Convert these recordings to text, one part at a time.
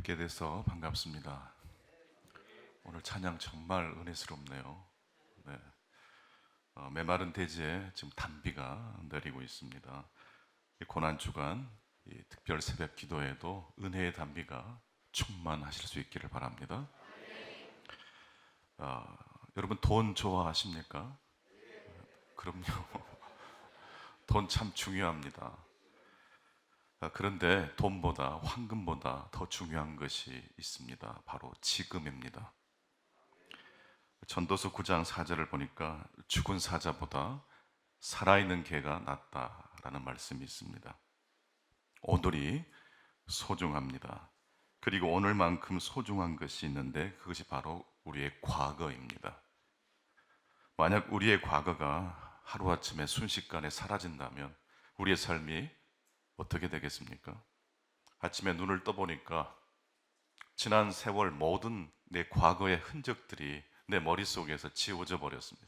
뵙게 돼서 반갑습니다. 오늘 찬양 정말 은혜스럽네요. 네. 메마른 대지에 지금 단비가 내리고 있습니다. 이 고난 주간 이 특별 새벽 기도에도 은혜의 단비가 충만하실 수 있기를 바랍니다. 아, 여러분 돈 좋아하십니까? 그럼요. 돈 참 중요합니다. 그런데 돈보다 황금보다 더 중요한 것이 있습니다. 바로 지금입니다. 전도서 9장 4절을 보니까 죽은 사자보다 살아있는 개가 낫다라는 말씀이 있습니다. 오늘이 소중합니다. 그리고 오늘만큼 소중한 것이 있는데 그것이 바로 우리의 과거입니다. 만약 우리의 과거가 하루아침에 순식간에 사라진다면 우리의 삶이 어떻게 되겠습니까? 아침에 눈을 떠보니까 지난 세월 모든 내 과거의 흔적들이 내 머릿속에서 지워져 버렸습니다.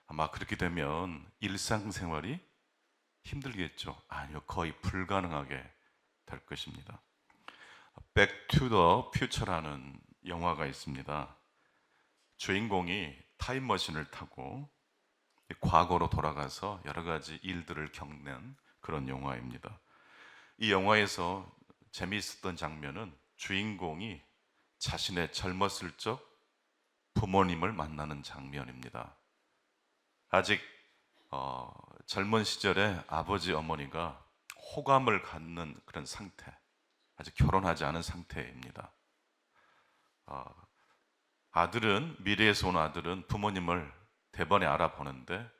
아마 그렇게 되면 일상생활이 힘들겠죠? 아니요, 거의 불가능하게 될 것입니다. Back to the Future라는 영화가 있습니다. 주인공이 타임머신을 타고 과거로 돌아가서 여러 가지 일들을 겪는 그런 영화입니다. 이 영화에서 재미있었던 장면은 주인공이 자신의 젊었을 적 부모님을 만나는 장면입니다. 아직 젊은 시절에 아버지 어머니가 호감을 갖는 그런 상태, 아직 결혼하지 않은 상태입니다. 아들은 미래에서 온 아들은 부모님을 대번에 알아보는데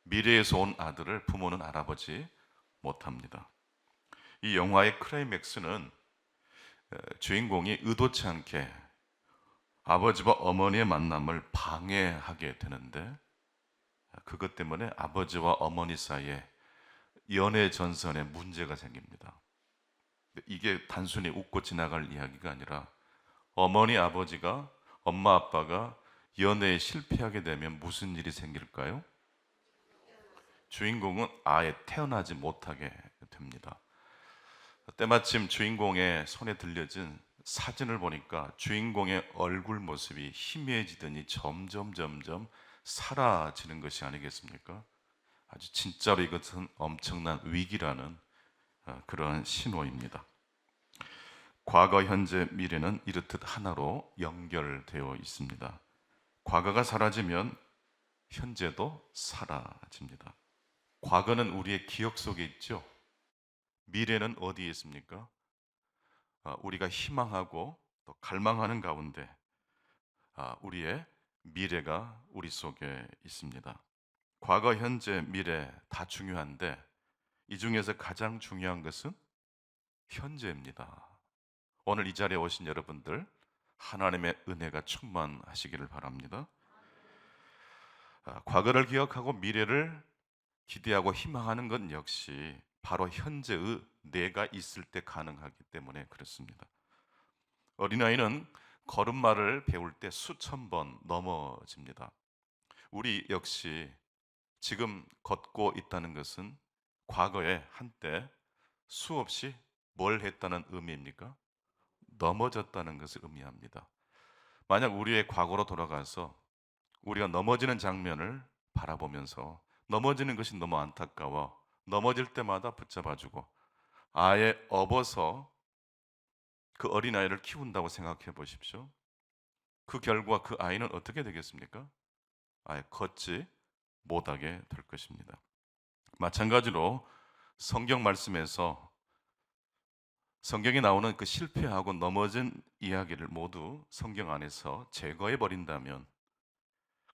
미래에서 온 아들을 부모는 알아보지 못합니다. 이 영화의 클라이맥스는 주인공이 의도치 않게 아버지와 어머니의 만남을 방해하게 되는데 그것 때문에 아버지와 어머니 사이에 연애 전선에 문제가 생깁니다. 이게 단순히 웃고 지나갈 이야기가 아니라 어머니 아버지가 엄마 아빠가 연애에 실패하게 되면 무슨 일이 생길까요? 주인공은 아예 태어나지 못하게 됩니다. 때마침 주인공의 손에 들려진 사진을 보니까 주인공의 얼굴 모습이 희미해지더니 점점 사라지는 것이 아니겠습니까? 아주 진짜로 이것은 엄청난 위기라는 그러한 신호입니다. 과거, 현재, 미래는 이렇듯 하나로 연결되어 있습니다. 과거가 사라지면 현재도 사라집니다. 과거는 우리의 기억 속에 있죠. 미래는 어디에 있습니까? 우리가 희망하고 또 갈망하는 가운데 우리의 미래가 우리 속에 있습니다. 과거, 현재, 미래 다 중요한데 이 중에서 가장 중요한 것은 현재입니다. 오늘 이 자리에 오신 여러분들 하나님의 은혜가 충만하시기를 바랍니다. 과거를 기억하고 미래를 기대하고 희망하는 것 역시 바로 현재의 내가 있을 때 가능하기 때문에 그렇습니다. 어린아이는 걸음마를 배울 때 수천 번 넘어집니다. 우리 역시 지금 걷고 있다는 것은 과거에 한때 수없이 뭘 했다는 의미입니까? 넘어졌다는 것을 의미합니다. 만약 우리의 과거로 돌아가서 우리가 넘어지는 장면을 바라보면서 넘어지는 것이 너무 안타까워 넘어질 때마다 붙잡아주고 아예 업어서 그 어린아이를 키운다고 생각해 보십시오. 그 결과 그 아이는 어떻게 되겠습니까? 아예 걷지 못하게 될 것입니다. 마찬가지로 성경 말씀에서 성경에 나오는 그 실패하고 넘어진 이야기를 모두 성경 안에서 제거해 버린다면,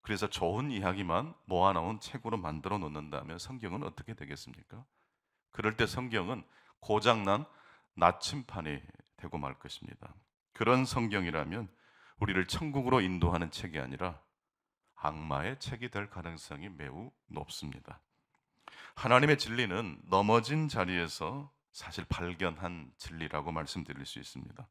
그래서 좋은 이야기만 모아놓은 책으로 만들어 놓는다면 성경은 어떻게 되겠습니까? 그럴 때 성경은 고장난 나침판이 되고 말 것입니다. 그런 성경이라면 우리를 천국으로 인도하는 책이 아니라 악마의 책이 될 가능성이 매우 높습니다. 하나님의 진리는 넘어진 자리에서 사실 발견한 진리라고 말씀드릴 수 있습니다.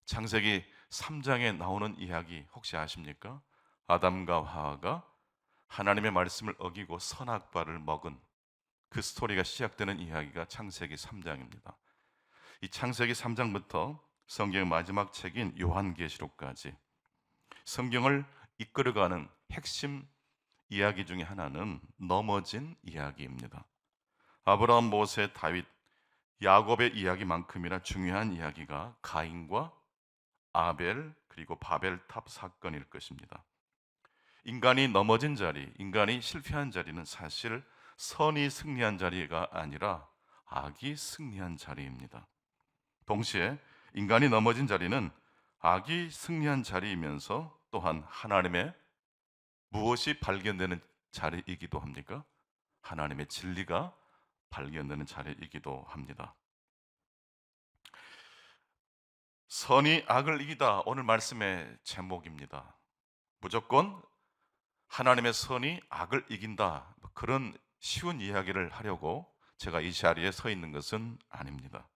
창세기 3장에 나오는 이야기 혹시 아십니까? 아담과 하와가 하나님의 말씀을 어기고 선악과를 먹은 그 스토리가 시작되는 이야기가 창세기 3장입니다. 이 창세기 3장부터 성경의 마지막 책인 요한계시록까지 성경을 이끌어가는 핵심 이야기 중에 하나는 넘어진 이야기입니다. 아브라함, 모세, 다윗, 야곱의 이야기만큼이나 중요한 이야기가 가인과 아벨 그리고 바벨탑 사건일 것입니다. 인간이 넘어진 자리, 인간이 실패한 자리는 사실 선이 승리한 자리가 아니라 악이 승리한 자리입니다. 동시에 인간이 넘어진 자리는 악이 승리한 자리이면서 또한 하나님의 무엇이 발견되는 자리이기도 합니까? 하나님의 진리가 발견되는 자리이기도 합니다. 선이 악을 이기다, 오늘 말씀의 제목입니다. 무조건 하나님의 선이 악을 이긴다, 그런 쉬운 이야기를 하려고 제가 이 자리에 서 있는 것은 아닙니다.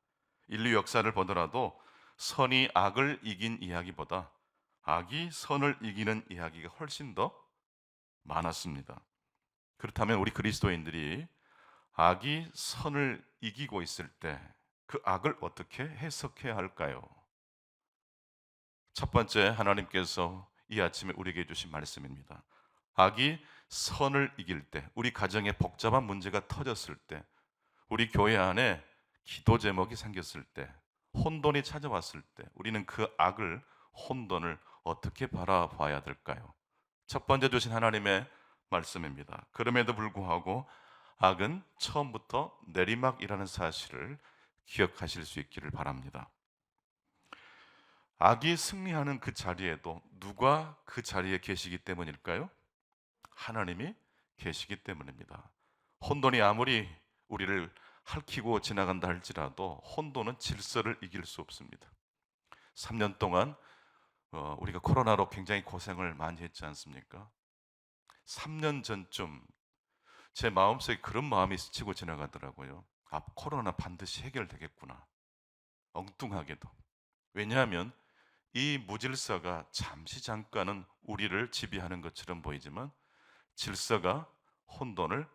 인류 역사를 보더라도 선이 악을 이긴 이야기보다 악이 선을 이기는 이야기가 훨씬 더 많았습니다. 그렇다면 우리 그리스도인들이 악이 선을 이기고 있을 때 그 악을 어떻게 해석해야 할까요? 첫 번째, 하나님께서 이 아침에 우리에게 주신 말씀입니다. 악이 선을 이길 때, 우리 가정에 복잡한 문제가 터졌을 때, 우리 교회 안에 기도 제목이 생겼을 때, 혼돈이 찾아왔을 때, 우리는 그 악을, 혼돈을 어떻게 바라봐야 될까요? 첫 번째 주신 하나님의 말씀입니다. 그럼에도 불구하고 악은 처음부터 내리막이라는 사실을 기억하실 수 있기를 바랍니다. 악이 승리하는 그 자리에도 누가 그 자리에 계시기 때문일까요? 하나님이 계시기 때문입니다. 혼돈이 아무리 우리를 핥히고 지나간다 할지라도 혼돈은 질서를 이길 수 없습니다. 3년 동안 우리가 코로나로 굉장히 고생을 많이 했지 않습니까? 3년 전쯤 제 마음속에 그런 마음이 스치고 지나가더라고요. 아, 코로나 반드시 해결되겠구나. 엉뚱하게도. 왜냐하면 이 무질서가 잠시 잠깐은 우리를 지배하는 것처럼 보이지만 질서가 혼돈을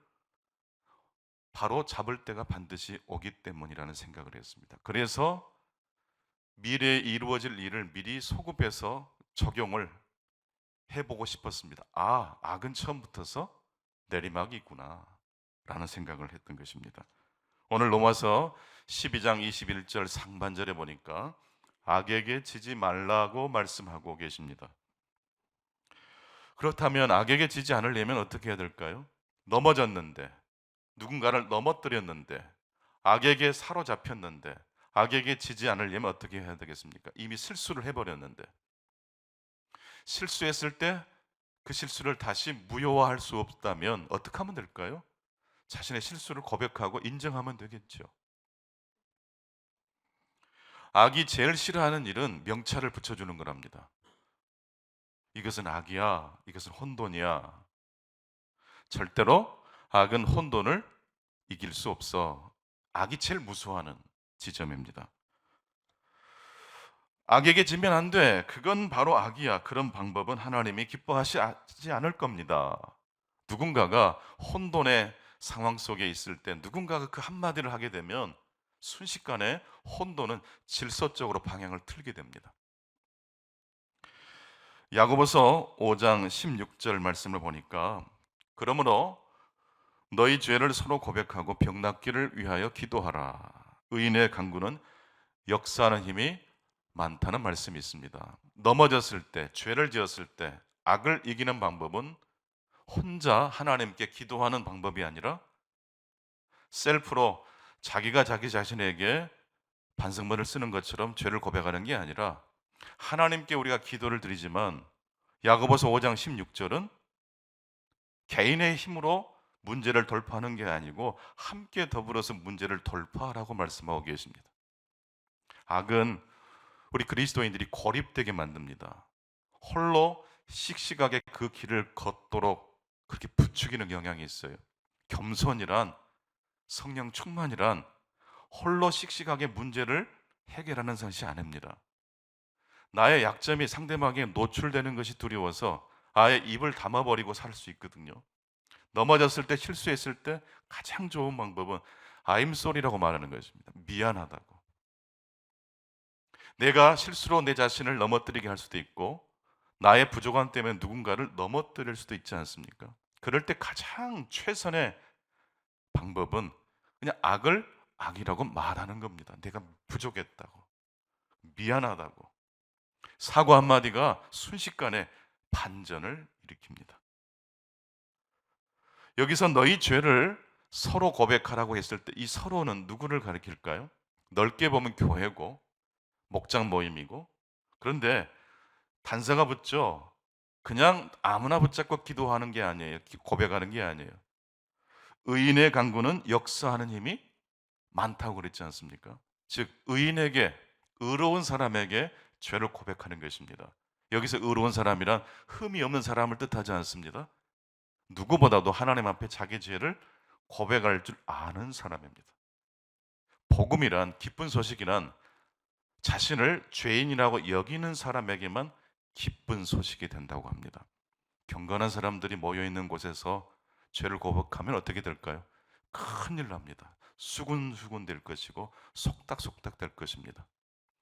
바로 잡을 때가 반드시 오기 때문이라는 생각을 했습니다. 그래서 미래에 이루어질 일을 미리 소급해서 적용을 해보고 싶었습니다. 아, 악은 처음부터서 내리막이 있구나 라는 생각을 했던 것입니다. 오늘 로마서 12장 21절 상반절에 보니까 악에게 지지 말라고 말씀하고 계십니다. 그렇다면 악에게 지지 않으려면 어떻게 해야 될까요? 넘어졌는데, 누군가를 넘어뜨렸는데, 악에게 사로잡혔는데, 악에게 지지 않으려면 어떻게 해야 되겠습니까? 이미 실수를 해버렸는데, 실수했을 때 그 실수를 다시 무효화할 수 없다면 어떻게 하면 될까요? 자신의 실수를 고백하고 인정하면 되겠죠. 악이 제일 싫어하는 일은 명찰을 붙여주는 거랍니다. 이것은 악이야, 이것은 혼돈이야. 절대로 악은 혼돈을 이길 수 없어. 악이 제일 무서워하는 지점입니다. 악에게 지면 안 돼. 그건 바로 악이야. 그런 방법은 하나님이 기뻐하지 않을 겁니다. 누군가가 혼돈의 상황 속에 있을 때 누군가가 그 한마디를 하게 되면 순식간에 혼돈은 질서적으로 방향을 틀게 됩니다. 야고보서 5장 16절 말씀을 보니까 그러므로 너희 죄를 서로 고백하고 병 낫기를 위하여 기도하라. 의인의 강구는 역사하는 힘이 많다는 말씀이 있습니다. 넘어졌을 때, 죄를 지었을 때 악을 이기는 방법은 혼자 하나님께 기도하는 방법이 아니라 셀프로 자기가 자기 자신에게 반성문을 쓰는 것처럼 죄를 고백하는 게 아니라 하나님께 우리가 기도를 드리지만 야고보서 5장 16절은 개인의 힘으로 문제를 돌파하는 게 아니고 함께 더불어서 문제를 돌파하라고 말씀하고 계십니다. 악은 우리 그리스도인들이 고립되게 만듭니다. 홀로 씩씩하게 그 길을 걷도록 그렇게 부추기는 경향이 있어요. 겸손이란, 성령 충만이란 홀로 씩씩하게 문제를 해결하는 것이 아닙니다. 나의 약점이 상대방에게 노출되는 것이 두려워서 아예 입을 담아버리고 살 수 있거든요. 넘어졌을 때, 실수했을 때 가장 좋은 방법은 I'm sorry라고 말하는 것입니다. 미안하다고. 내가 실수로 내 자신을 넘어뜨리게 할 수도 있고 나의 부족함 때문에 누군가를 넘어뜨릴 수도 있지 않습니까? 그럴 때 가장 최선의 방법은 그냥 악을 악이라고 말하는 겁니다. 내가 부족했다고, 미안하다고. 사과 한마디가 순식간에 반전을 일으킵니다. 여기서 너희 죄를 서로 고백하라고 했을 때 이 서로는 누구를 가리킬까요? 넓게 보면 교회고 목장 모임이고, 그런데 단서가 붙죠. 그냥 아무나 붙잡고 기도하는 게 아니에요. 고백하는 게 아니에요. 의인의 강구는 역사하는 힘이 많다고 그랬지 않습니까? 즉 의인에게, 의로운 사람에게 죄를 고백하는 것입니다. 여기서 의로운 사람이란 흠이 없는 사람을 뜻하지 않습니다. 누구보다도 하나님 앞에 자기 죄를 고백할 줄 아는 사람입니다. 복음이란, 기쁜 소식이란 자신을 죄인이라고 여기는 사람에게만 기쁜 소식이 된다고 합니다. 경건한 사람들이 모여 있는 곳에서 죄를 고백하면 어떻게 될까요? 큰일 납니다. 수군수군 될 것이고 속닥속닥 될 것입니다.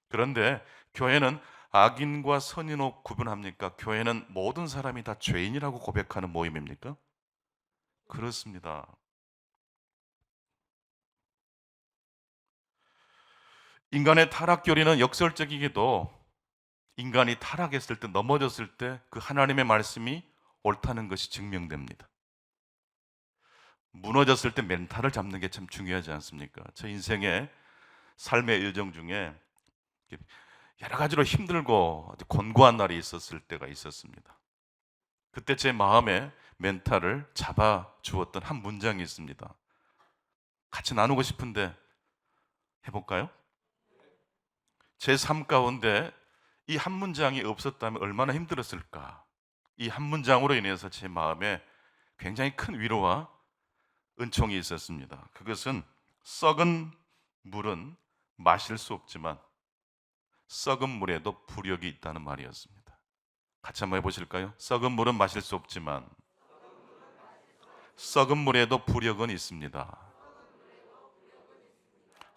그런데 교회는 악인과 선인으로 구분합니까? 교회는 모든 사람이 다 죄인이라고 고백하는 모임입니까? 그렇습니다. 인간의 타락 교리는 역설적이게도 인간이 타락했을 때, 넘어졌을 때 그 하나님의 말씀이 옳다는 것이 증명됩니다. 무너졌을 때 멘탈을 잡는 게 참 중요하지 않습니까? 저 인생의 삶의 여정 중에 여러 가지로 힘들고 아주 곤고한 날이 있었을 때가 있었습니다. 그때 제 마음에 멘탈을 잡아 주었던 한 문장이 있습니다. 같이 나누고 싶은데 해볼까요? 제 삶 가운데 이 한 문장이 없었다면 얼마나 힘들었을까? 이 한 문장으로 인해서 제 마음에 굉장히 큰 위로와 은총이 있었습니다. 그것은 썩은 물은 마실 수 없지만 썩은 물에도 부력이 있다는 말이었습니다. 같이 한번 해보실까요? 썩은 물은 마실 수 없지만 썩은 물에도 부력은 있습니다.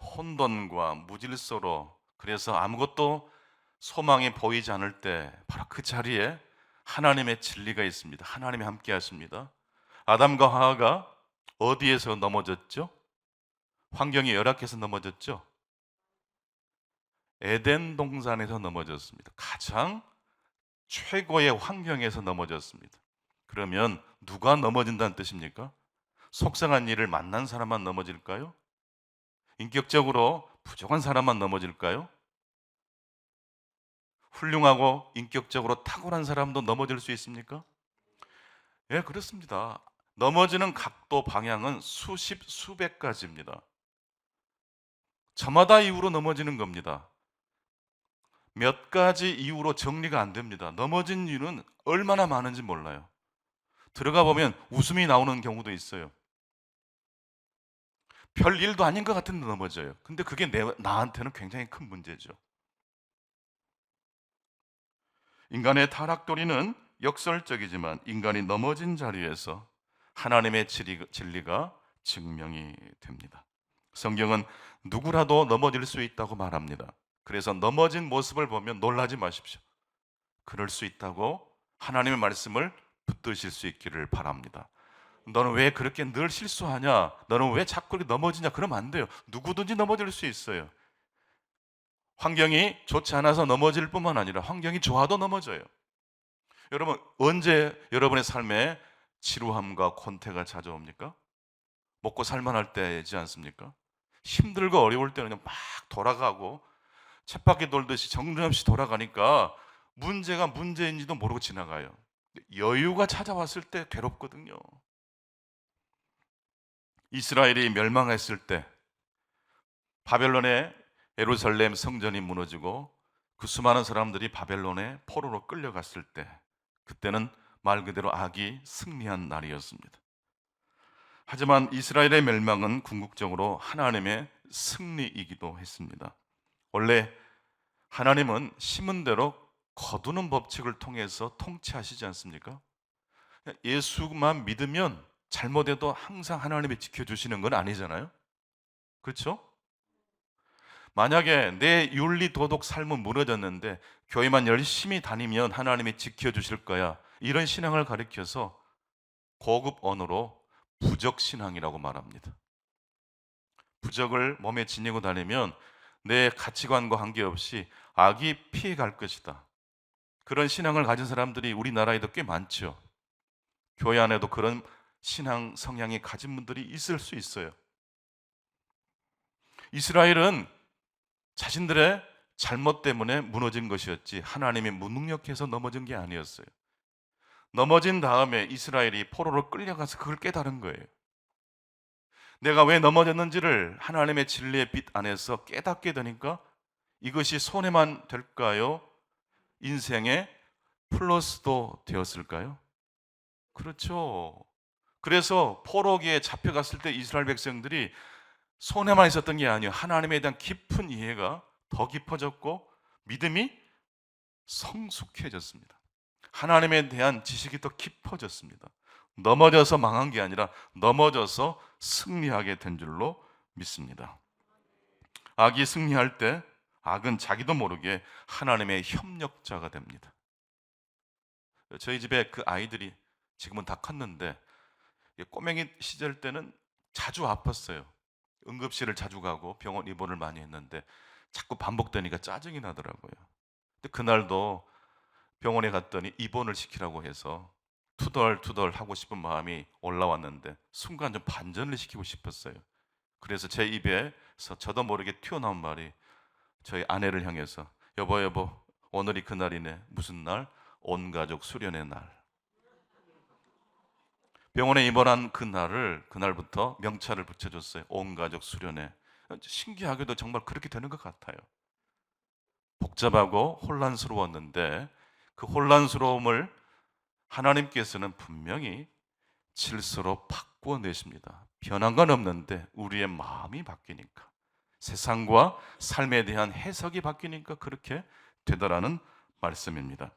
혼돈과 무질서로, 그래서 아무것도 소망이 보이지 않을 때 바로 그 자리에 하나님의 진리가 있습니다. 하나님이 함께 하십니다. 아담과 하와가 어디에서 넘어졌죠? 환경이 열악해서 넘어졌죠? 에덴 동산에서 넘어졌습니다. 가장 최고의 환경에서 넘어졌습니다. 그러면 누가 넘어진다는 뜻입니까? 속상한 일을 만난 사람만 넘어질까요? 인격적으로 부족한 사람만 넘어질까요? 훌륭하고 인격적으로 탁월한 사람도 넘어질 수 있습니까? 예, 그렇습니다. 넘어지는 각도, 방향은 수십, 수백 가지입니다. 저마다 이유로 넘어지는 겁니다. 몇 가지 이유로 정리가 안 됩니다. 넘어진 이유는 얼마나 많은지 몰라요. 들어가 보면 웃음이 나오는 경우도 있어요. 별 일도 아닌 것 같은데 넘어져요. 근데 그게 나한테는 굉장히 큰 문제죠. 인간의 타락도리는 역설적이지만 인간이 넘어진 자리에서 하나님의 진리가 증명이 됩니다. 성경은 누구라도 넘어질 수 있다고 말합니다. 그래서 넘어진 모습을 보면 놀라지 마십시오. 그럴 수 있다고 하나님의 말씀을 붙드실 수 있기를 바랍니다. 너는 왜 그렇게 늘 실수하냐? 너는 왜 자꾸 이렇게 넘어지냐? 그러면 안 돼요. 누구든지 넘어질 수 있어요. 환경이 좋지 않아서 넘어질 뿐만 아니라 환경이 좋아도 넘어져요. 여러분, 언제 여러분의 삶에 지루함과 권태가 찾아옵니까? 먹고 살만할 때이지 않습니까? 힘들고 어려울 때는 그냥 막 돌아가고 쳇바퀴 돌듯이 정신없이 돌아가니까 문제가 문제인지도 모르고 지나가요. 여유가 찾아왔을 때 괴롭거든요. 이스라엘이 멸망했을 때, 바벨론의 예루살렘 성전이 무너지고 그 수많은 사람들이 바벨론의 포로로 끌려갔을 때, 그때는 말 그대로 악이 승리한 날이었습니다. 하지만 이스라엘의 멸망은 궁극적으로 하나님의 승리이기도 했습니다. 원래 하나님은 심은 대로 거두는 법칙을 통해서 통치하시지 않습니까? 예수만 믿으면 잘못해도 항상 하나님이 지켜주시는 건 아니잖아요. 그렇죠? 만약에 내 윤리 도덕 삶은 무너졌는데 교회만 열심히 다니면 하나님이 지켜주실 거야, 이런 신앙을 가리켜서 고급 언어로 부적신앙이라고 말합니다. 부적을 몸에 지니고 다니면 내 가치관과 관계없이 악이 피해갈 것이다. 그런 신앙을 가진 사람들이 우리나라에도 꽤 많죠. 교회 안에도 그런 신앙 성향이 가진 분들이 있을 수 있어요. 이스라엘은 자신들의 잘못 때문에 무너진 것이었지 하나님의 무능력해서 넘어진 게 아니었어요. 넘어진 다음에 이스라엘이 포로로 끌려가서 그걸 깨달은 거예요. 내가 왜 넘어졌는지를 하나님의 진리의 빛 안에서 깨닫게 되니까 이것이 손해만 될까요? 인생의 플러스도 되었을까요? 그렇죠. 그래서 포로기에 잡혀갔을 때 이스라엘 백성들이 손해만 있었던 게 아니에요. 하나님에 대한 깊은 이해가 더 깊어졌고 믿음이 성숙해졌습니다. 하나님에 대한 지식이 더 깊어졌습니다. 넘어져서 망한 게 아니라 넘어져서 승리하게 된 줄로 믿습니다. 악이 승리할 때 악은 자기도 모르게 하나님의 협력자가 됩니다. 저희 집에 그 아이들이 지금은 다 컸는데 꼬맹이 시절 때는 자주 아팠어요. 응급실을 자주 가고 병원 입원을 많이 했는데 자꾸 반복되니까 짜증이 나더라고요. 근데 그날도 병원에 갔더니 입원을 시키라고 해서 투덜투덜 하고 싶은 마음이 올라왔는데 순간 좀 반전을 시키고 싶었어요. 그래서 제 입에서 저도 모르게 튀어나온 말이 저희 아내를 향해서 여보 여보, 오늘이 그날이네. 무슨 날? 온 가족 수련의 날. 병원에 입원한 그날부터 명찰을 붙여줬어요. 온 가족 수련회. 신기하게도 정말 그렇게 되는 것 같아요. 복잡하고 혼란스러웠는데 그 혼란스러움을 하나님께서는 분명히 질서로 바꿔내십니다. 변한 건 없는데 우리의 마음이 바뀌니까, 세상과 삶에 대한 해석이 바뀌니까 그렇게 되더라는 말씀입니다.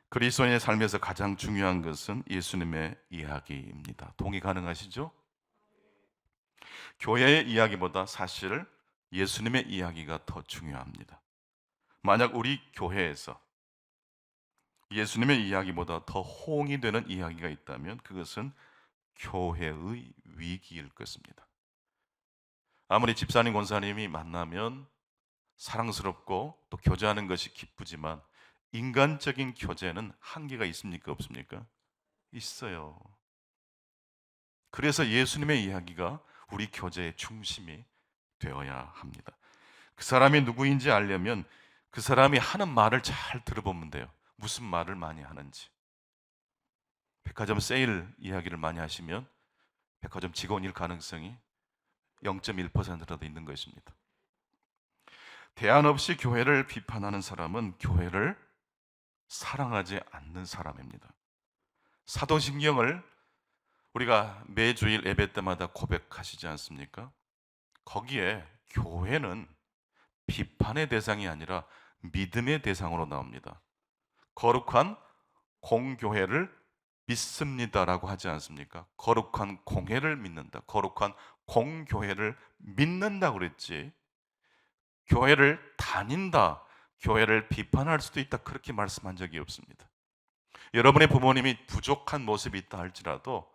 그리스도인의 삶에서 가장 중요한 것은 예수님의 이야기입니다. 동의 가능하시죠? 교회의 이야기보다 사실 예수님의 이야기가 더 중요합니다. 만약 우리 교회에서 예수님의 이야기보다 더 호응이 되는 이야기가 있다면 그것은 교회의 위기일 것입니다. 아무리 집사님, 권사님이 만나면 사랑스럽고 또 교제하는 것이 기쁘지만 인간적인 교제는 한계가 있습니까? 없습니까? 있어요. 그래서 예수님의 이야기가 우리 교제의 중심이 되어야 합니다. 그 사람이 누구인지 알려면 그 사람이 하는 말을 잘 들어보면 돼요. 무슨 말을 많이 하는지. 백화점 세일 이야기를 많이 하시면 백화점 직원일 가능성이 0.1%라도 있는 것입니다. 대안 없이 교회를 비판하는 사람은 교회를 사랑하지 않는 사람입니다. 사도신경을 우리가 매주일 예배 때마다 고백하시지 않습니까? 거기에 교회는 비판의 대상이 아니라 믿음의 대상으로 나옵니다. 거룩한 공교회를 믿습니다라고 하지 않습니까? 거룩한 공회를 믿는다. 거룩한 공교회를 믿는다 그랬지. 교회를 다닌다, 교회를 비판할 수도 있다, 그렇게 말씀한 적이 없습니다. 여러분의 부모님이 부족한 모습이 있다 할지라도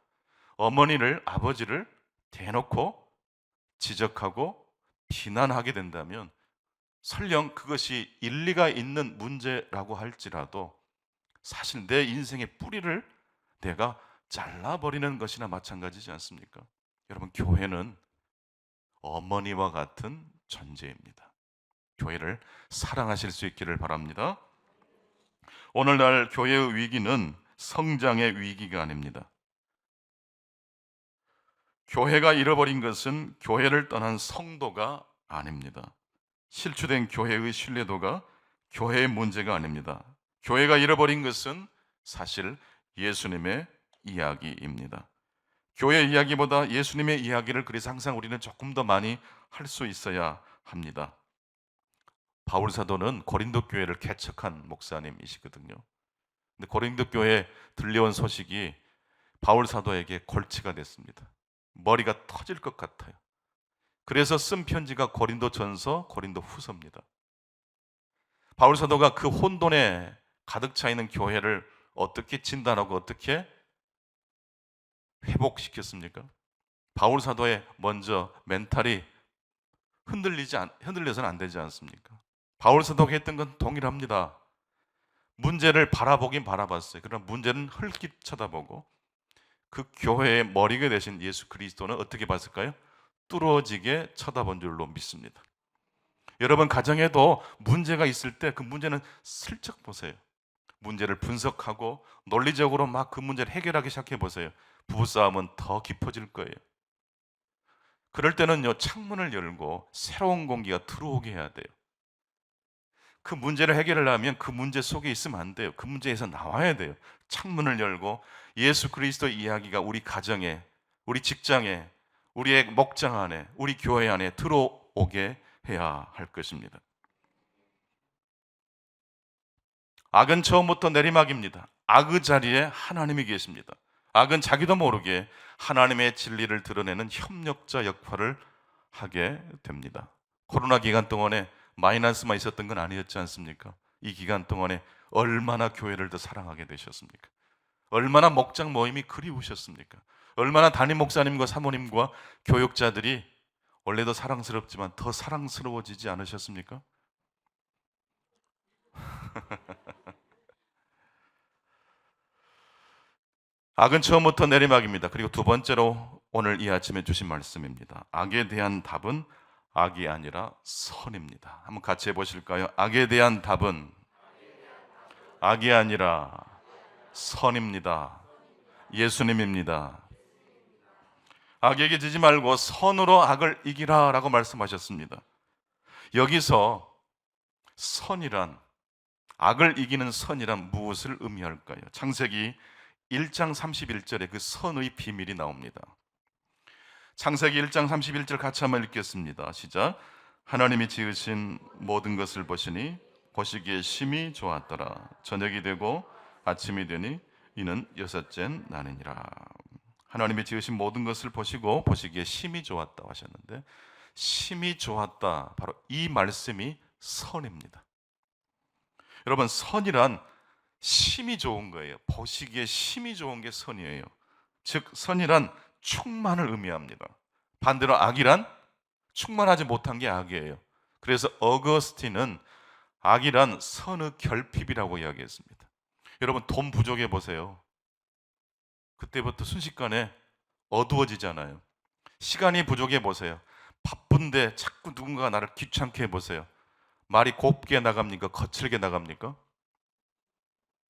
어머니를, 아버지를 대놓고 지적하고 비난하게 된다면 설령 그것이 일리가 있는 문제라고 할지라도 사실 내 인생의 뿌리를 내가 잘라버리는 것이나 마찬가지지 않습니까? 여러분, 교회는 어머니와 같은 존재입니다. 교회를 사랑하실 수 있기를 바랍니다. 오늘날 교회의 위기는 성장의 위기가 아닙니다. 교회가 잃어버린 것은 교회를 떠난 성도가 아닙니다. 실추된 교회의 신뢰도가 교회의 문제가 아닙니다. 교회가 잃어버린 것은 사실 예수님의 이야기입니다. 교회 이야기보다 예수님의 이야기를 그래서 항상 우리는 조금 더 많이 할 수 있어야 합니다. 바울 사도는 고린도 교회를 개척한 목사님이시거든요. 근데 고린도 교회에 들려온 소식이 바울 사도에게 골치가 됐습니다. 머리가 터질 것 같아요. 그래서 쓴 편지가 고린도전서, 고린도후서입니다. 바울 사도가 그 혼돈에 가득 차 있는 교회를 어떻게 진단하고 어떻게 회복시켰습니까? 바울 사도의 먼저 멘탈이 흔들려서는 안 되지 않습니까? 바울 사도가 했던 건 동일합니다. 문제를 바라보긴 바라봤어요. 그러나 문제는 흘낏 쳐다보고 그 교회의 머리가 되신 예수 그리스도는 어떻게 봤을까요? 뚫어지게 쳐다본 줄로 믿습니다. 여러분 가정에도 문제가 있을 때 그 문제는 슬쩍 보세요. 문제를 분석하고 논리적으로 막 그 문제를 해결하기 시작해 보세요. 부부싸움은 더 깊어질 거예요. 그럴 때는요, 창문을 열고 새로운 공기가 들어오게 해야 돼요. 그 문제를 해결하려면 그 문제 속에 있으면 안 돼요. 그 문제에서 나와야 돼요. 창문을 열고 예수 그리스도 이야기가 우리 가정에, 우리 직장에, 우리의 목장 안에, 우리 교회 안에 들어오게 해야 할 것입니다. 악은 처음부터 내리막입니다. 악의 자리에 하나님이 계십니다. 악은 자기도 모르게 하나님의 진리를 드러내는 협력자 역할을 하게 됩니다. 코로나 기간 동안에 마이너스만 있었던 건 아니었지 않습니까? 이 기간 동안에 얼마나 교회를 더 사랑하게 되셨습니까? 얼마나 목장 모임이 그리우셨습니까? 얼마나 담임 목사님과 사모님과 교육자들이 원래도 사랑스럽지만 더 사랑스러워지지 않으셨습니까? 악은 처음부터 내리막입니다. 그리고 두 번째로 오늘 이 아침에 주신 말씀입니다. 악에 대한 답은 악이 아니라 선입니다. 한번 같이 해보실까요? 악에 대한 답은 악이 아니라 선입니다. 예수님입니다. 악에게 지지 말고 선으로 악을 이기라 라고 말씀하셨습니다. 여기서 선이란, 악을 이기는 선이란 무엇을 의미할까요? 창세기 1장 31절에 그 선의 비밀이 나옵니다. 창세기 1장 31절 같이 한번 읽겠습니다. 시작. 하나님이 지으신 모든 것을 보시니 보시기에 심히 좋았더라. 저녁이 되고 아침이 되니 이는 여섯째 날이니라. 하나님이 지으신 모든 것을 보시고 보시기에 심히 좋았다 하셨는데, 심히 좋았다, 바로 이 말씀이 선입니다. 여러분, 선이란 심히 좋은 거예요. 보시기에 심히 좋은 게 선이에요. 즉 선이란 충만을 의미합니다. 반대로 악이란 충만하지 못한 게 악이에요. 그래서 어거스틴은 악이란 선의 결핍이라고 이야기했습니다. 여러분, 돈 부족해 보세요. 그때부터 순식간에 어두워지잖아요. 시간이 부족해 보세요. 바쁜데 자꾸 누군가가 나를 귀찮게 해보세요. 말이 곱게 나갑니까? 거칠게 나갑니까?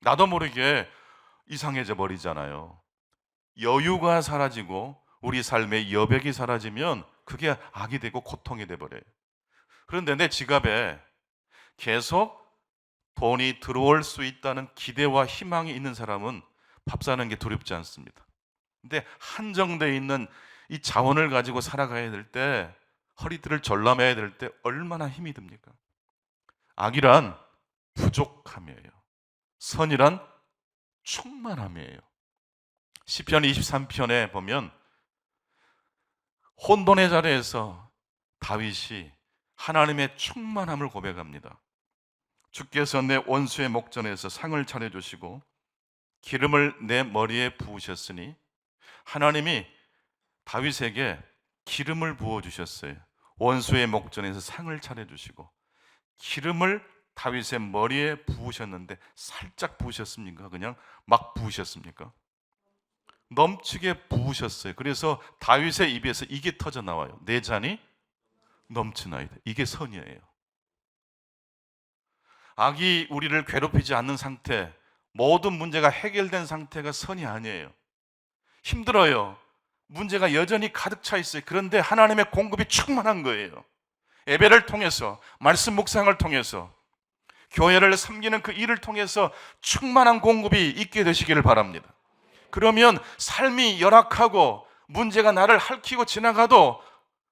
나도 모르게 이상해져 버리잖아요. 여유가 사라지고 우리 삶의 여백이 사라지면 그게 악이 되고 고통이 돼버려요. 그런데 내 지갑에 계속 돈이 들어올 수 있다는 기대와 희망이 있는 사람은 밥 사는 게 두렵지 않습니다. 근데 한정되어 있는 이 자원을 가지고 살아가야 될 때, 허리띠를 절라매야 될 때 얼마나 힘이 듭니까? 악이란 부족함이에요. 선이란 충만함이에요. 시편 23편에 보면 혼돈의 자리에서 다윗이 하나님의 충만함을 고백합니다. 주께서 내 원수의 목전에서 상을 차려주시고 기름을 내 머리에 부으셨으니, 하나님이 다윗에게 기름을 부어주셨어요. 원수의 목전에서 상을 차려주시고 기름을 다윗의 머리에 부으셨는데, 살짝 부으셨습니까? 그냥 막 부으셨습니까? 넘치게 부으셨어요. 그래서 다윗의 입에서 이게 터져 나와요. 내 잔이 넘치나이다. 이게 선이에요. 악이 우리를 괴롭히지 않는 상태, 모든 문제가 해결된 상태가 선이 아니에요. 힘들어요. 문제가 여전히 가득 차 있어요. 그런데 하나님의 공급이 충만한 거예요. 예배를 통해서, 말씀 묵상을 통해서, 교회를 섬기는 그 일을 통해서 충만한 공급이 있게 되시기를 바랍니다. 그러면 삶이 열악하고 문제가 나를 핥히고 지나가도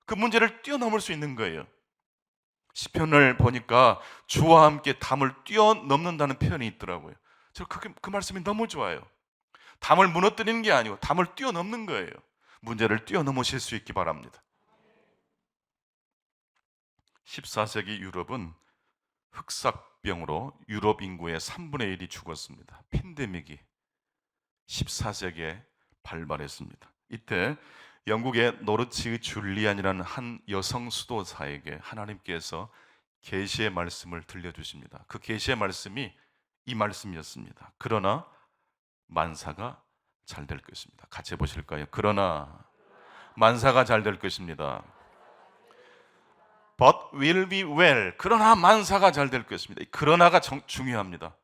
그 문제를 뛰어넘을 수 있는 거예요. 시편을 보니까 주와 함께 담을 뛰어넘는다는 표현이 있더라고요. 저 그 말씀이 너무 좋아요. 담을 무너뜨리는 게 아니고 담을 뛰어넘는 거예요. 문제를 뛰어넘으실 수 있기 바랍니다. 14세기 유럽은 흑사병으로 유럽 인구의 3분의 1이 죽었습니다. 팬데믹이 14세기에 발발했습니다. 이때 영국의 노르치 줄리안이라는 한 여성 수도사에게 하나님께서 계시의 말씀을 들려주십니다. 그 계시의 말씀이 이 말씀이었습니다. 그러나 만사가 잘 될 것입니다. 같이 해보실까요? 그러나 만사가 잘 될 것입니다. But will be well. 그러나 만사가 잘 될 것입니다. 그러나가 중요합니다.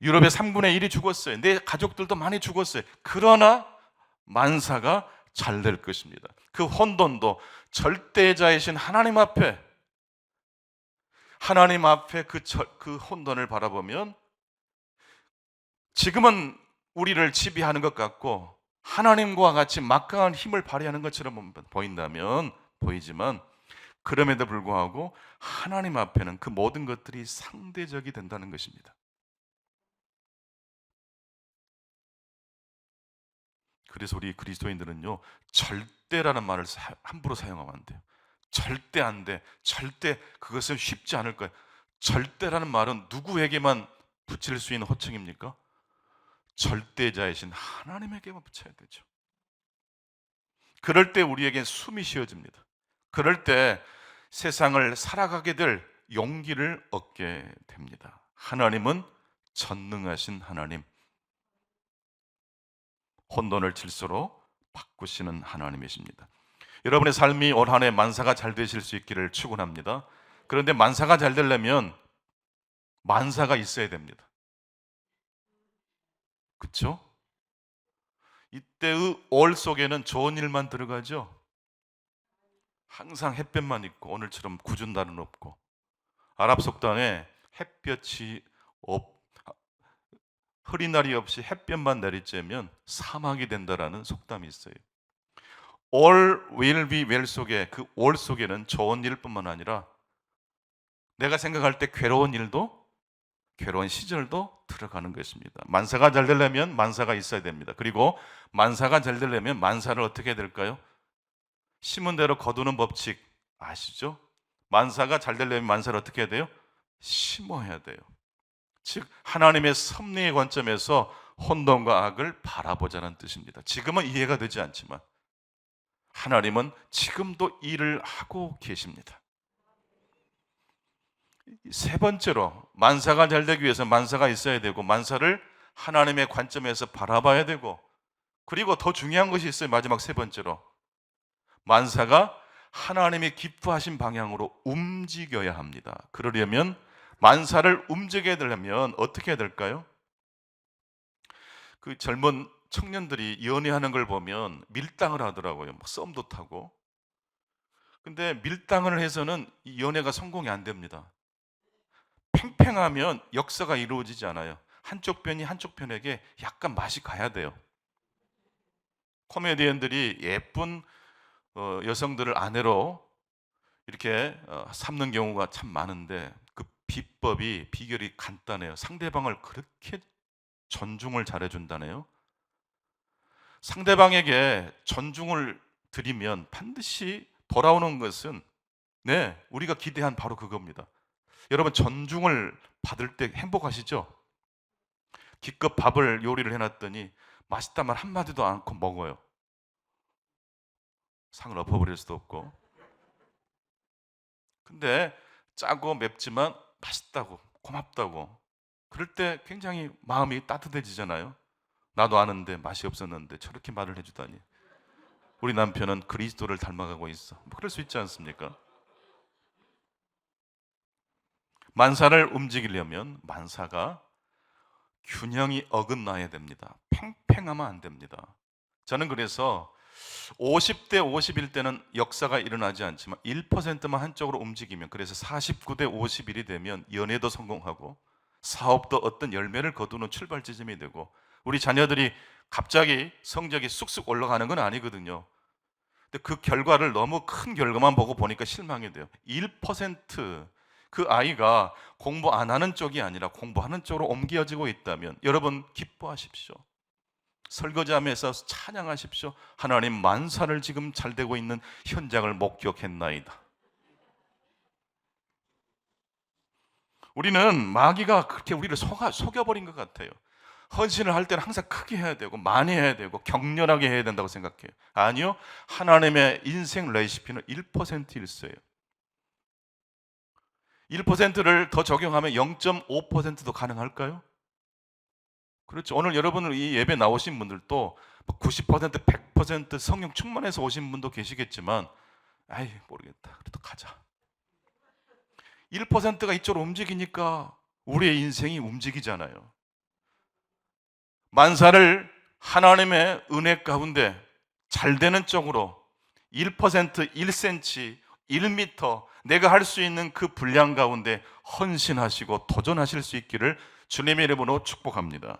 유럽의 3분의 1이 죽었어요. 내 가족들도 많이 죽었어요. 그러나 만사가 잘 될 것입니다. 그 혼돈도 절대자이신 하나님 앞에 그 혼돈을 바라보면 지금은 우리를 지배하는 것 같고 하나님과 같이 막강한 힘을 발휘하는 것처럼 보이지만 그럼에도 불구하고 하나님 앞에는 그 모든 것들이 상대적이 된다는 것입니다. 그래서 우리 그리스도인들은요, 절대라는 말을 함부로 사용하면 안 돼요. 절대 안 돼. 절대 그것은 쉽지 않을 거예요. 절대라는 말은 누구에게만 붙일 수 있는 호칭입니까? 절대자이신 하나님에게만 붙여야 되죠. 그럴 때 우리에겐 숨이 쉬어집니다. 그럴 때 세상을 살아가게 될 용기를 얻게 됩니다. 하나님은 전능하신 하나님, 혼돈을 질서로 바꾸시는 하나님이십니다. 여러분의 삶이 올 한 해 만사가 잘 되실 수 있기를 축원합니다. 그런데 만사가 잘 되려면 만사가 있어야 됩니다. 그렇죠? 이때의 올 속에는 좋은 일만 들어가죠. 항상 햇볕만 있고 오늘처럼 궂은 날은 없고, 아랍 속담에 햇볕이 흐린 날이 없이 햇볕만 내리쬐면 사막이 된다라는 속담이 있어요. All will be well 속에, 그 all 속에는 좋은 일뿐만 아니라 내가 생각할 때 괴로운 시절도 들어가는 것입니다. 만사가 잘 되려면 만사가 있어야 됩니다. 그리고 만사가 잘 되려면 만사를 어떻게 해야 될까요? 심은 대로 거두는 법칙 아시죠? 만사가 잘 되려면 만사를 어떻게 해야 돼요? 심어야 돼요. 즉 하나님의 섭리의 관점에서 혼돈과 악을 바라보자는 뜻입니다. 지금은 이해가 되지 않지만 하나님은 지금도 일을 하고 계십니다. 세 번째로, 만사가 잘 되기 위해서 만사가 있어야 되고 만사를 하나님의 관점에서 바라봐야 되고, 그리고 더 중요한 것이 있어요. 마지막 세 번째로, 만사가 하나님이 기뻐하신 방향으로 움직여야 합니다. 그러려면 만사를 움직여야 되려면 어떻게 해야 될까요? 그 젊은 청년들이 연애하는 걸 보면 밀당을 하더라고요. 막 썸도 타고. 근데 밀당을 해서는 이 연애가 성공이 안 됩니다. 팽팽하면 역사가 이루어지지 않아요. 한쪽 편이 한쪽 편에게 약간 맛이 가야 돼요. 코미디언들이 예쁜 여성들을 아내로 이렇게 삼는 경우가 참 많은데 그 비결이 간단해요. 상대방을 그렇게 존중을 잘해준다네요. 상대방에게 존중을 드리면 반드시 돌아오는 것은 우리가 기대한 바로 그겁니다. 여러분, 존중을 받을 때 행복하시죠? 기껏 밥을 요리를 해놨더니 맛있단 말 한마디도 않고 먹어요. 상을 엎어버릴 수도 없고. 근데 짜고 맵지만 맛있다고, 고맙다고, 그럴 때 굉장히 마음이 따뜻해지잖아요. 나도 아는데 맛이 없었는데 저렇게 말을 해주다니. 우리 남편은 그리스도를 닮아가고 있어. 그럴 수 있지 않습니까? 만사를 움직이려면 만사가 균형이 어긋나야 됩니다. 팽팽하면 안 됩니다. 저는 그래서 50대 51대는 역사가 일어나지 않지만 1%만 한쪽으로 움직이면, 그래서 49대 51이 되면 연애도 성공하고 사업도 어떤 열매를 거두는 출발 지점이 되고, 우리 자녀들이 갑자기 성적이 쑥쑥 올라가는 건 아니거든요. 근데 그 결과를 너무 큰 결과만 보고 보니까 실망이 돼요. 1%, 그 아이가 공부 안 하는 쪽이 아니라 공부하는 쪽으로 옮겨지고 있다면 여러분 기뻐하십시오. 설거지하면서 찬양하십시오. 하나님, 만사를 지금 잘 되고 있는 현장을 목격했나이다. 우리는 마귀가 그렇게 우리를 속여버린 것 같아요. 헌신을 할 때는 항상 크게 해야 되고 많이 해야 되고 격렬하게 해야 된다고 생각해요. 아니요. 하나님의 인생 레시피는 1%일세요. 1%를 더 적용하면 0.5%도 가능할까요? 그렇죠. 오늘 여러분들 이 예배 나오신 분들도 90%, 100% 성령 충만해서 오신 분도 계시겠지만 아이 모르겠다. 그래도 가자. 1%가 이쪽으로 움직이니까 우리의 인생이 움직이잖아요. 만사를 하나님의 은혜 가운데 잘 되는 쪽으로 1%, 1cm, 1m 내가 할 수 있는 그 분량 가운데 헌신하시고 도전하실 수 있기를 주님의 이름으로 축복합니다.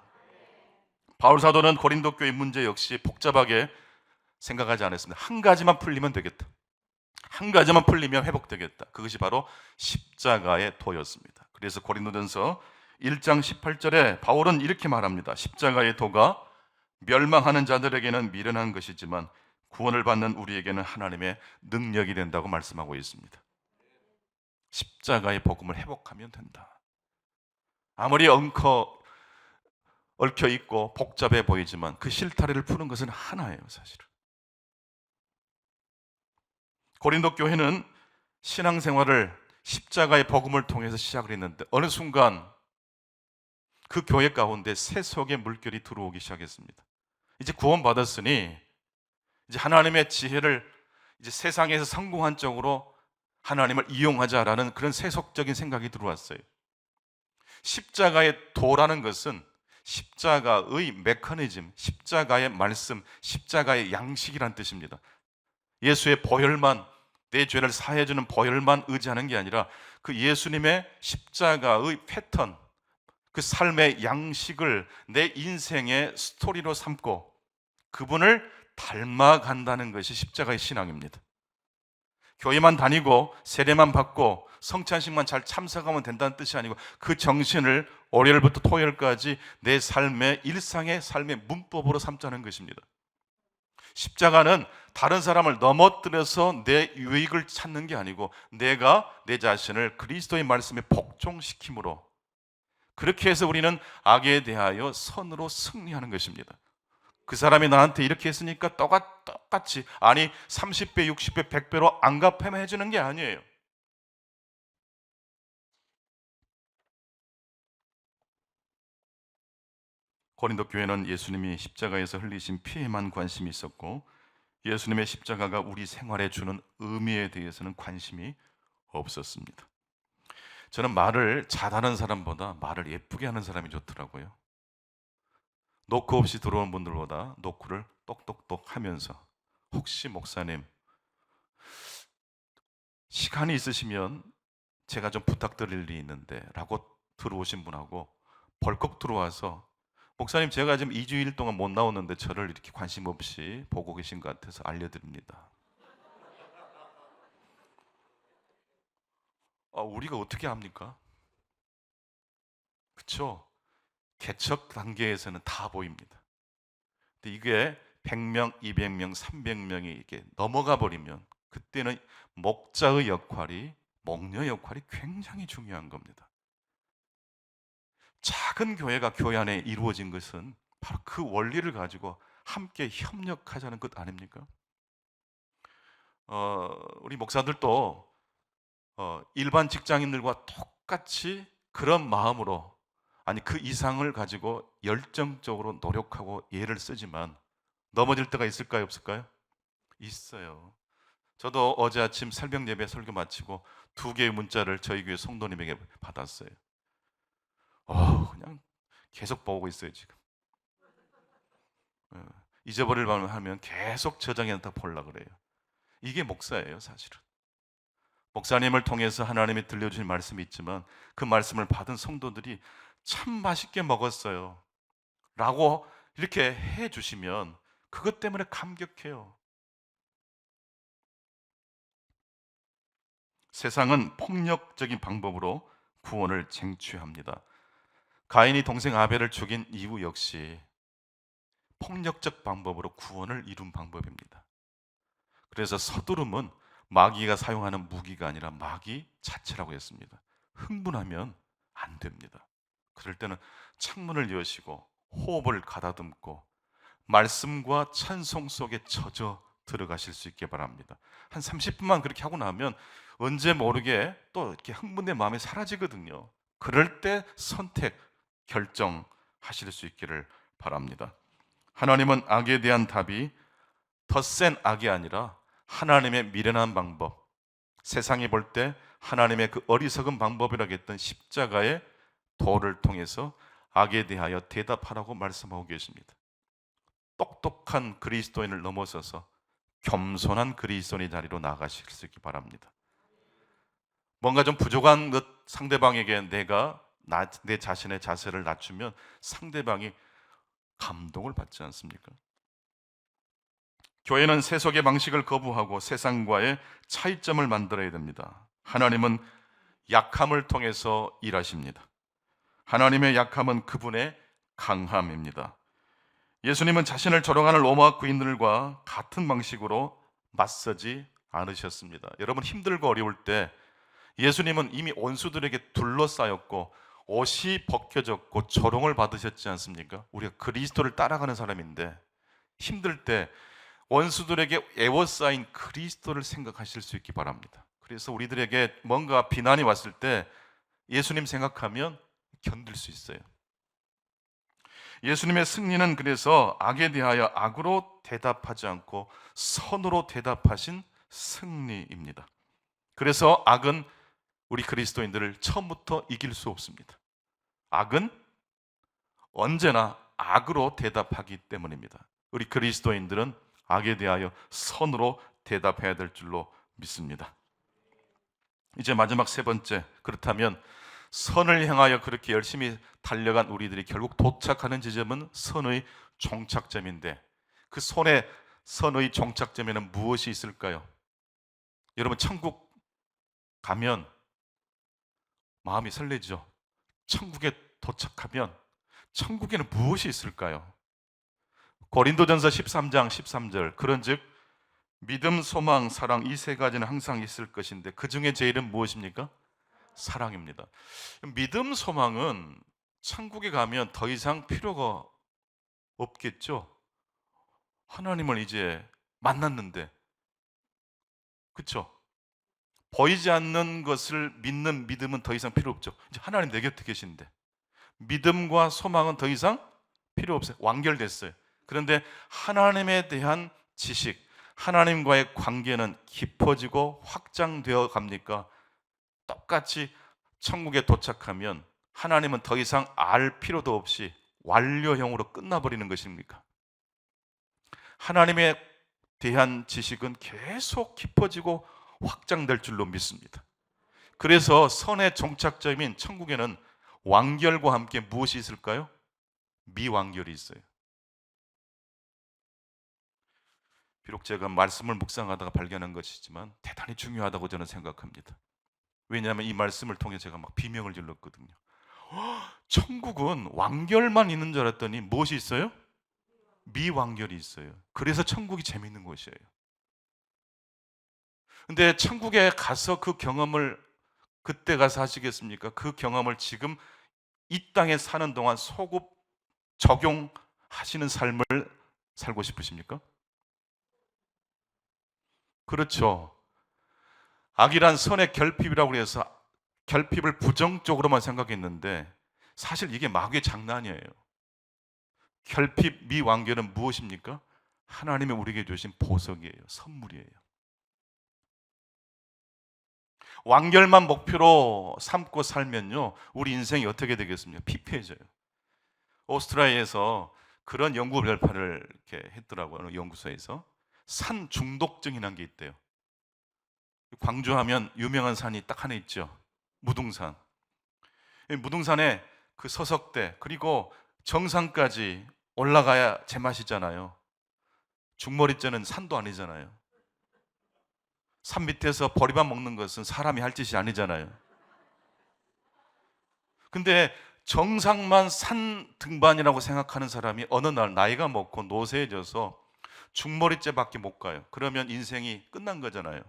바울 사도는 고린도 교회 문제 역시 복잡하게 생각하지 않았습니다. 한 가지만 풀리면 되겠다. 한 가지만 풀리면 회복되겠다. 그것이 바로 십자가의 도였습니다. 그래서 고린도전서 1장 18절에 바울은 이렇게 말합니다. 십자가의 도가 멸망하는 자들에게는 미련한 것이지만 구원을 받는 우리에게는 하나님의 능력이 된다고 말씀하고 있습니다. 십자가의 복음을 회복하면 된다. 아무리 얽혀 있고 복잡해 보이지만 그 실타래를 푸는 것은 하나예요, 사실은. 고린도 교회는 신앙생활을 십자가의 복음을 통해서 시작을 했는데 어느 순간 그 교회 가운데 세속의 물결이 들어오기 시작했습니다. 이제 구원받았으니 이제 하나님의 지혜를 이제 세상에서 성공한 쪽으로 하나님을 이용하자라는 그런 세속적인 생각이 들어왔어요. 십자가의 도라는 것은 십자가의 메커니즘, 십자가의 말씀, 십자가의 양식이란 뜻입니다. 예수의 보혈만, 내 죄를 사해주는 보혈만 의지하는 게 아니라 그 예수님의 십자가의 패턴, 그 삶의 양식을 내 인생의 스토리로 삼고 그분을 닮아간다는 것이 십자가의 신앙입니다. 교회만 다니고 세례만 받고 성찬식만 잘 참석하면 된다는 뜻이 아니고 그 정신을 월요일부터 토요일까지 내 삶의 일상의 삶의 문법으로 삼자는 것입니다. 십자가는 다른 사람을 넘어뜨려서 내 유익을 찾는 게 아니고 내가 내 자신을 그리스도의 말씀에 복종시킴으로 그렇게 해서 우리는 악에 대하여 선으로 승리하는 것입니다. 그 사람이 나한테 이렇게 했으니까 똑같이 아니 30배, 60배, 100배로 안 갚으면 해주는 게 아니에요. 고린도 교회는 예수님이 십자가에서 흘리신 피에만 관심이 있었고 예수님의 십자가가 우리 생활에 주는 의미에 대해서는 관심이 없었습니다. 저는 말을 잘하는 사람보다 말을 예쁘게 하는 사람이 좋더라고요. 노크 없이 들어온 분들보다 노크를 똑똑똑 하면서 혹시 목사님 시간이 있으시면 제가 좀 부탁드릴 일이 있는데 라고 들어오신 분하고 벌컥 들어와서 목사님 제가 지금 2주일 동안 못 나오는데 저를 이렇게 관심 없이 보고 계신 것 같아서 알려드립니다. 우리가 어떻게 합니까? 그렇죠? 개척 단계에서는 다 보입니다. 근데 이게 100명, 200명, 300명이 이렇게 넘어가 버리면 그때는 목자의 역할이 목녀 역할이 굉장히 중요한 겁니다. 작은 교회가 교회 안에 이루어진 것은 바로 그 원리를 가지고 함께 협력하자는 것 아닙니까? 우리 목사들도 일반 직장인들과 똑같이 그런 마음으로 아니 그 이상을 가지고 열정적으로 노력하고 애를 쓰지만 넘어질 때가 있을까요, 없을까요? 있어요. 저도 어제 아침 새벽 예배 설교 마치고 2개의 문자를 저희 교회 성도님에게 받았어요. 그냥 계속 보고 있어요 지금. 잊어버릴만 하면 계속 저장해놨다 보려고 그래요. 이게 목사예요 사실은. 목사님을 통해서 하나님이 들려주신 말씀이 있지만 그 말씀을 받은 성도들이 참 맛있게 먹었어요 라고 이렇게 해주시면 그것 때문에 감격해요. 세상은 폭력적인 방법으로 구원을 쟁취합니다. 가인이 동생 아벨을 죽인 이유 역시 폭력적 방법으로 구원을 이룬 방법입니다. 그래서 서두름은 마귀가 사용하는 무기가 아니라 마귀 자체라고 했습니다. 흥분하면 안 됩니다. 그럴 때는 창문을 여시고 호흡을 가다듬고 말씀과 찬송 속에 젖어 들어가실 수 있게 바랍니다. 한 30분만 그렇게 하고 나면 언제 모르게 또 이렇게 흥분된 마음이 사라지거든요. 그럴 때 선택, 결정하실 수 있기를 바랍니다. 하나님은 악에 대한 답이 더 센 악이 아니라 하나님의 미련한 방법, 세상이 볼 때 하나님의 그 어리석은 방법이라고 했던 십자가의 도를 통해서 악에 대하여 대답하라고 말씀하고 계십니다. 똑똑한 그리스도인을 넘어서서 겸손한 그리스도인의 자리로 나가실 수 있기 바랍니다. 뭔가 좀 부족한 것 상대방에게 내 자신의 자세를 낮추면 상대방이 감동을 받지 않습니까? 교회는 세속의 방식을 거부하고 세상과의 차이점을 만들어야 됩니다. 하나님은 약함을 통해서 일하십니다. 하나님의 약함은 그분의 강함입니다. 예수님은 자신을 조롱하는 로마 군인들과 같은 방식으로 맞서지 않으셨습니다. 여러분, 힘들고 어려울 때 예수님은 이미 원수들에게 둘러싸였고 옷이 벗겨졌고 조롱을 받으셨지 않습니까? 우리가 그리스도를 따라가는 사람인데 힘들 때 원수들에게 애워싸인 그리스도를 생각하실 수 있기 바랍니다. 그래서 우리들에게 뭔가 비난이 왔을 때 예수님 생각하면 견딜 수 있어요. 예수님의 승리는 그래서 악에 대하여 악으로 대답하지 않고 선으로 대답하신 승리입니다. 그래서 악은 우리 그리스도인들을 처음부터 이길 수 없습니다. 악은 언제나 악으로 대답하기 때문입니다. 우리 그리스도인들은 악에 대하여 선으로 대답해야 될 줄로 믿습니다. 이제 마지막 세 번째, 그렇다면 선을 향하여 그렇게 열심히 달려간 우리들이 결국 도착하는 지점은 선의 종착점인데 그 선의 종착점에는 무엇이 있을까요? 여러분, 천국 가면 마음이 설레죠. 천국에 도착하면 천국에는 무엇이 있을까요? 고린도전서 13장 13절, 그런즉 믿음, 소망, 사랑 이 세 가지는 항상 있을 것인데 그 중에 제일은 무엇입니까? 사랑입니다. 믿음, 소망은 천국에 가면 더 이상 필요가 없겠죠. 하나님을 이제 만났는데, 그렇죠? 보이지 않는 것을 믿는 믿음은 더 이상 필요 없죠. 이제 하나님 내 곁에 계신데 믿음과 소망은 더 이상 필요 없어요. 완결됐어요. 그런데 하나님에 대한 지식, 하나님과의 관계는 깊어지고 확장되어 갑니까? 똑같이 천국에 도착하면 하나님은 더 이상 알 필요도 없이 완료형으로 끝나버리는 것입니까? 하나님에 대한 지식은 계속 깊어지고 확장될 줄로 믿습니다. 그래서 선의 종착점인 천국에는 완결과 함께 무엇이 있을까요? 미완결이 있어요. 비록 제가 말씀을 묵상하다가 발견한 것이지만 대단히 중요하다고 저는 생각합니다. 왜냐하면 이 말씀을 통해 제가 막 비명을 질렀거든요. 천국은 완결만 있는 줄 알았더니 무엇이 있어요? 미완결이 있어요. 그래서 천국이 재밌는 곳이에요. 근데 천국에 가서 그 경험을 그때 가서 하시겠습니까? 그 경험을 지금 이 땅에 사는 동안 소급 적용하시는 삶을 살고 싶으십니까? 그렇죠. 악이란 선의 결핍이라고 해서 결핍을 부정적으로만 생각했는데 사실 이게 마귀의 장난이에요. 결핍 미완결은 무엇입니까? 하나님이 우리에게 주신 보석이에요. 선물이에요. 완결만 목표로 삼고 살면요, 우리 인생이 어떻게 되겠습니까? 피폐해져요. 오스트리아에서 그런 연구 결과를 이렇게 했더라고요. 어느 연구소에서 산 중독증이라는 게 있대요. 광주하면 유명한 산이 딱 하나 있죠. 무등산. 이 무등산에 그 서석대 그리고 정상까지 올라가야 제맛이잖아요. 중머리째는 산도 아니잖아요. 산 밑에서 보리밥 먹는 것은 사람이 할 짓이 아니잖아요. 근데 정상만 산 등반이라고 생각하는 사람이 어느 날 나이가 먹고 노쇠해져서 중머리째밖에 못 가요. 그러면 인생이 끝난 거잖아요.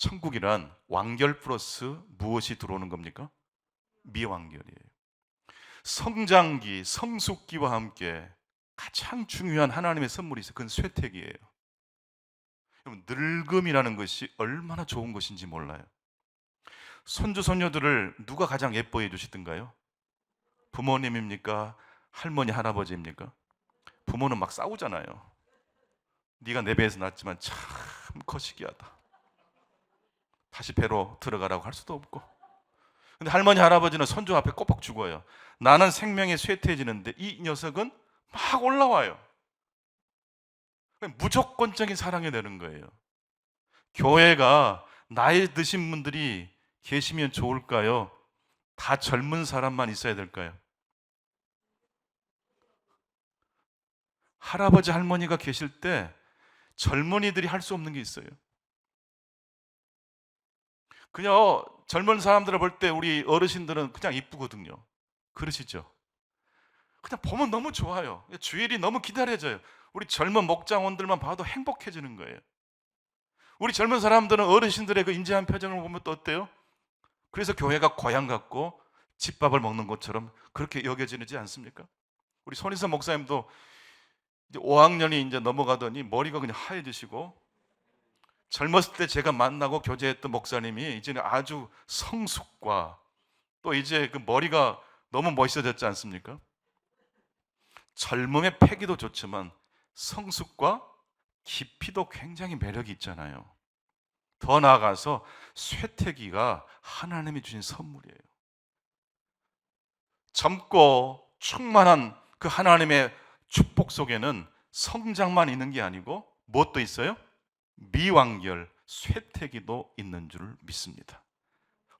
천국이란 완결 플러스 무엇이 들어오는 겁니까? 미완결이에요. 성장기, 성숙기와 함께 가장 중요한 하나님의 선물이 있어요. 그건 쇠퇴기예요. 여러분, 늙음이라는 것이 얼마나 좋은 것인지 몰라요. 손주, 손녀들을 누가 가장 예뻐해 주시던가요? 부모님입니까? 할머니, 할아버지입니까? 부모는 막 싸우잖아요. 네가 내 배에서 낳았지만 참 거시기하다. 다시 배로 들어가라고 할 수도 없고. 근데 할머니, 할아버지는 손주 앞에 꼬박 죽어요. 나는 생명이 쇠퇴해지는데 이 녀석은 막 올라와요. 무조건적인 사랑이 되는 거예요. 교회가 나이 드신 분들이 계시면 좋을까요? 다 젊은 사람만 있어야 될까요? 할아버지, 할머니가 계실 때 젊은이들이 할 수 없는 게 있어요. 그냥 젊은 사람들을 볼 때 우리 어르신들은 그냥 이쁘거든요. 그러시죠? 그냥 보면 너무 좋아요. 주일이 너무 기다려져요. 우리 젊은 목장원들만 봐도 행복해지는 거예요. 우리 젊은 사람들은 어르신들의 그 인자한 표정을 보면 또 어때요? 그래서 교회가 고향 같고 집밥을 먹는 것처럼 그렇게 여겨지지 않습니까? 우리 손희선 목사님도 이제 5학년이 이제 넘어가더니 머리가 그냥 하얘지시고, 젊었을 때 제가 만나고 교제했던 목사님이 이제는 아주 성숙과 또 이제 그 머리가 너무 멋있어졌지 않습니까? 젊음의 패기도 좋지만 성숙과 깊이도 굉장히 매력이 있잖아요. 더 나아가서 쇠퇴기가 하나님이 주신 선물이에요. 젊고 충만한 그 하나님의 축복 속에는 성장만 있는 게 아니고 무엇도 있어요? 미완결, 쇠퇴기도 있는 줄 믿습니다.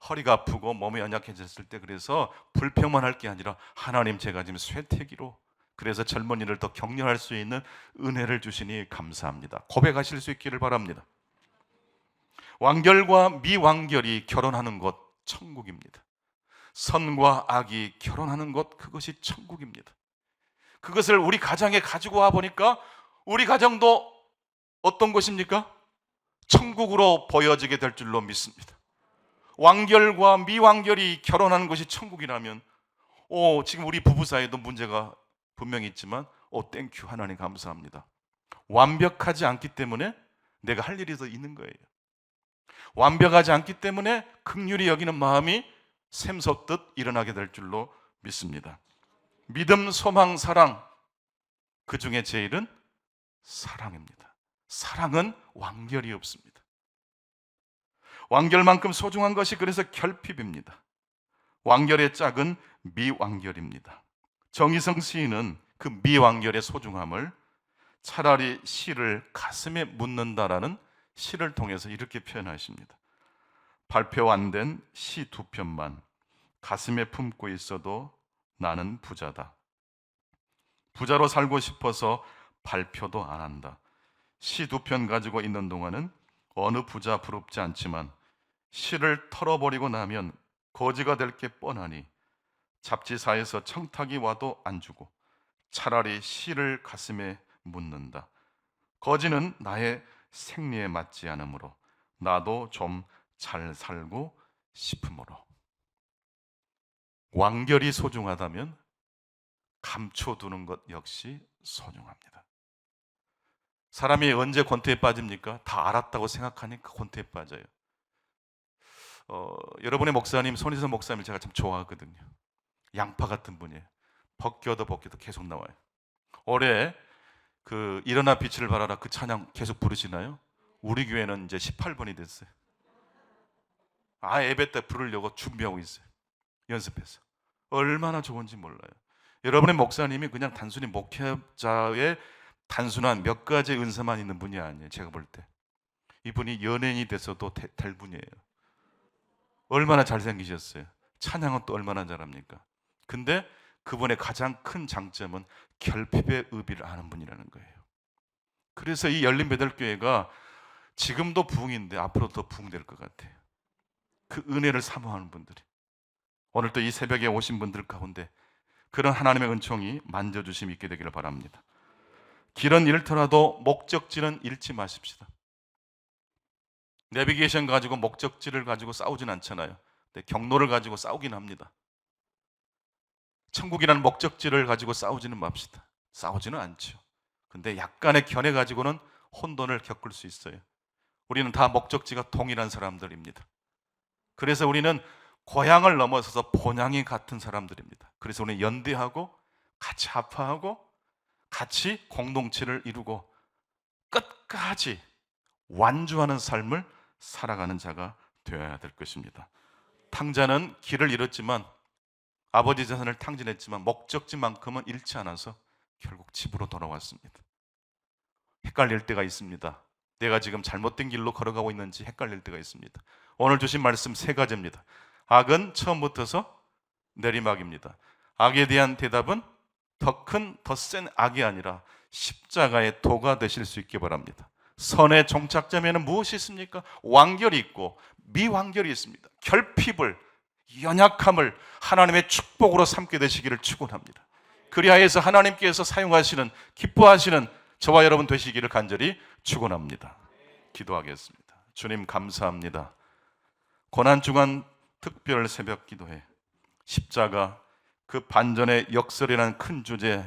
허리가 아프고 몸이 연약해졌을 때 그래서 불평만 할 게 아니라 하나님, 제가 지금 쇠퇴기로, 그래서 젊은이를 더 격려할 수 있는 은혜를 주시니 감사합니다. 고백하실 수 있기를 바랍니다. 완결과 미완결이 결혼하는 곳 천국입니다. 선과 악이 결혼하는 것, 그것이 천국입니다. 그것을 우리 가정에 가지고 와 보니까 우리 가정도 어떤 것입니까? 천국으로 보여지게 될 줄로 믿습니다. 완결과 미완결이 결혼하는 것이 천국이라면, 지금 우리 부부 사이에도 문제가 분명히 있지만 땡큐 하나님 감사합니다. 완벽하지 않기 때문에 내가 할 일이 더 있는 거예요. 완벽하지 않기 때문에 긍휼히 여기는 마음이 샘솟듯 일어나게 될 줄로 믿습니다. 믿음, 소망, 사랑, 그 중에 제일은 사랑입니다. 사랑은 완결이 없습니다. 완결만큼 소중한 것이 그래서 결핍입니다. 완결의 짝은 미완결입니다. 정의성 시인은 그 미완결의 소중함을 차라리 시를 가슴에 묻는다라는 시를 통해서 이렇게 표현하십니다. 발표 안 된 시 2편만 가슴에 품고 있어도 나는 부자다. 부자로 살고 싶어서 발표도 안 한다. 시 2편 가지고 있는 동안은 어느 부자 부럽지 않지만 시를 털어버리고 나면 거지가 될 게 뻔하니 잡지사에서 청탁이 와도 안 주고 차라리 시를 가슴에 묻는다. 거지는 나의 생리에 맞지 않으므로 나도 좀 잘 살고 싶으므로. 완결이 소중하다면 감춰두는 것 역시 소중합니다. 사람이 언제 권태에 빠집니까? 다 알았다고 생각하니까 권태에 빠져요. 여러분의 목사님, 손희선 목사님을 제가 참 좋아하거든요. 양파 같은 분이에요. 벗겨도 계속 나와요. 올해 그 일어나 빛을 발하라 그 찬양 계속 부르시나요? 우리 교회는 이제 18번이 됐어요. 예배 때 부르려고 준비하고 있어요. 연습해서. 얼마나 좋은지 몰라요. 여러분의 목사님이 그냥 단순히 목회자의 단순한 몇 가지 은사만 있는 분이 아니에요. 제가 볼 때 이분이 연예인이 돼서도 될 분이에요. 얼마나 잘생기셨어요. 찬양은 또 얼마나 잘합니까? 근데 그분의 가장 큰 장점은 결핍의 의미를 아는 분이라는 거예요. 그래서 이 열린배들교회가 지금도 부흥인데 앞으로 더 부흥될 것 같아요. 그 은혜를 사모하는 분들이. 오늘 또 이 새벽에 오신 분들 가운데 그런 하나님의 은총이 만져주심이 있게 되기를 바랍니다. 길은 잃더라도 목적지는 잃지 마십시다. 내비게이션 가지고 목적지를 가지고 싸우진 않잖아요. 근데 경로를 가지고 싸우긴 합니다. 천국이라는 목적지를 가지고 싸우지는 맙시다. 싸우지는 않죠. 근데 약간의 견해 가지고는 혼돈을 겪을 수 있어요. 우리는 다 목적지가 동일한 사람들입니다. 그래서 우리는 고향을 넘어서서 본향이 같은 사람들입니다. 그래서 우리는 연대하고 같이 아파하고 같이 공동체를 이루고 끝까지 완주하는 삶을 살아가는 자가 되어야 될 것입니다. 탕자는 길을 잃었지만, 아버지 재산을 탕진했지만 목적지만큼은 잃지 않아서 결국 집으로 돌아왔습니다. 헷갈릴 때가 있습니다. 내가 지금 잘못된 길로 걸어가고 있는지 헷갈릴 때가 있습니다. 오늘 주신 말씀 세 가지입니다. 악은 처음부터서 내리막입니다. 악에 대한 대답은 더 큰, 더 센 악이 아니라 십자가의 도가 되실 수 있기 바랍니다. 선의 종착점에는 무엇이 있습니까? 완결이 있고 미완결이 있습니다. 결핍을, 연약함을 하나님의 축복으로 삼게 되시기를 축원합니다. 그리하여서 하나님께서 사용하시는, 기뻐하시는 저와 여러분 되시기를 간절히 축원합니다. 기도하겠습니다. 주님 감사합니다. 고난주간 특별 새벽 기도회, 십자가 그 반전의 역설이라는 큰 주제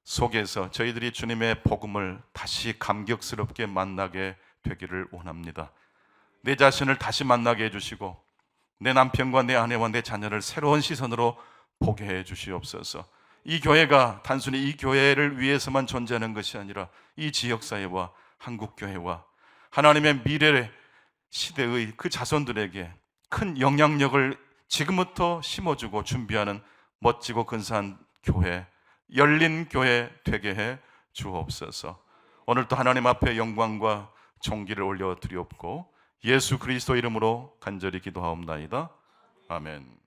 속에서 저희들이 주님의 복음을 다시 감격스럽게 만나게 되기를 원합니다. 내 자신을 다시 만나게 해주시고 내 남편과 내 아내와 내 자녀를 새로운 시선으로 보게 해 주시옵소서. 이 교회가 단순히 이 교회를 위해서만 존재하는 것이 아니라 이 지역사회와 한국교회와 하나님의 미래 시대의 그 자손들에게 큰 영향력을 지금부터 심어주고 준비하는 멋지고 근사한 교회, 열린 교회 되게 해 주옵소서. 오늘도 하나님 앞에 영광과 존귀를 올려드리옵고 예수 그리스도 이름으로 간절히 기도하옵나이다. 아멘.